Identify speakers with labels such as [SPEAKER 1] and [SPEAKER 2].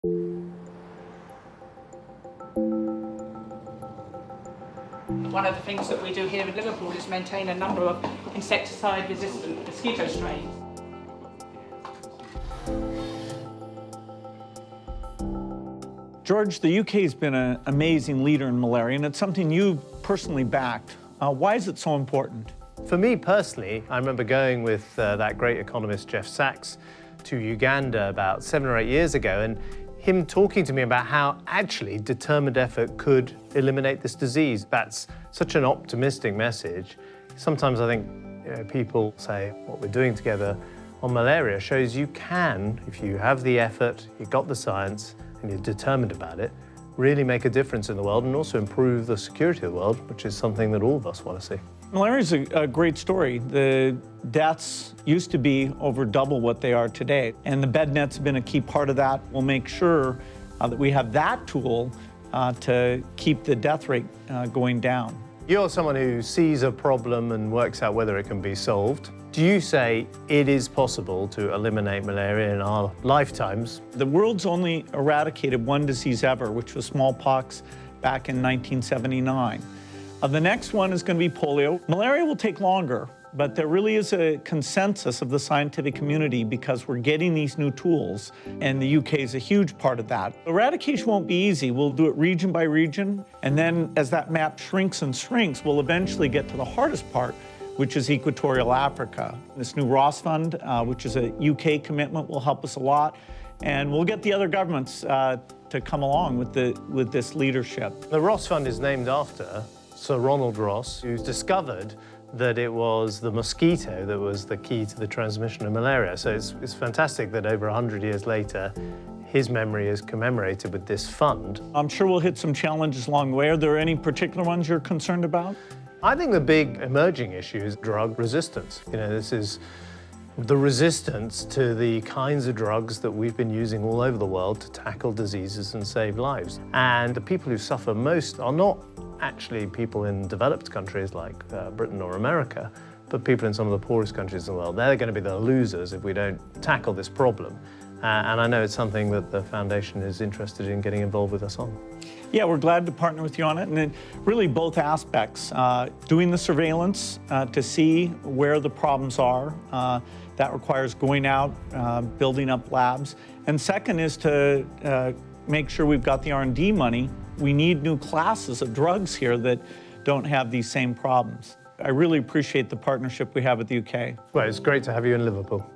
[SPEAKER 1] One of the things that we do here in Liverpool is maintain a number of insecticide-resistant mosquito strains.
[SPEAKER 2] George, the UK has been an amazing leader in malaria, and it's something you've personally backed. Why is it so important?
[SPEAKER 3] For me personally, I remember going with that great economist Jeff Sachs to Uganda about 7 or 8 years ago, and him talking to me about how actually determined effort could eliminate this disease. That's such an optimistic message. Sometimes I think people say what we're doing together on malaria shows you can, if you have the effort, you've got the science, and you're determined about it, really make a difference in the world and also improve the security of the world, which is something that all of us want to see.
[SPEAKER 2] Malaria is a great story. The deaths used to be over double what they are today, and the bed net's been a key part of that. We'll make sure that we have that tool to keep the death rate going down.
[SPEAKER 3] You're someone who sees a problem and works out whether it can be solved. Do you say it is possible to eliminate malaria in our lifetimes?
[SPEAKER 2] The world's only eradicated one disease ever, which was smallpox back in 1979. The next one is going to be polio. Malaria will take longer, but there really is a consensus of the scientific community because we're getting these new tools, and the UK is a huge part of that. Eradication won't be easy. We'll do it region by region, and then as that map shrinks and shrinks, we'll eventually get to the hardest part, which is equatorial Africa. This new Ross Fund, which is a UK commitment, will help us a lot, and we'll get the other governments to come along with this leadership.
[SPEAKER 3] The Ross Fund is named after Sir Ronald Ross, who's discovered that it was the mosquito that was the key to the transmission of malaria. So it's fantastic that over 100 years later, his memory is commemorated with this fund.
[SPEAKER 2] I'm sure we'll hit some challenges along the way. Are there any particular ones you're concerned about?
[SPEAKER 3] I think the big emerging issue is drug resistance. This is the resistance to the kinds of drugs that we've been using all over the world to tackle diseases and save lives. And the people who suffer most are not actually people in developed countries like Britain or America, but people in some of the poorest countries in the world. They're going to be the losers if we don't tackle this problem. And I know it's something that the Foundation is interested in getting involved with us on.
[SPEAKER 2] Yeah, we're glad to partner with you on it. And then really both aspects, doing the surveillance to see where the problems are. That requires going out, building up labs. And second is to make sure we've got the R&D money. We need new classes of drugs here that don't have these same problems. I really appreciate the partnership we have with the UK.
[SPEAKER 3] Well, it's great to have you in Liverpool.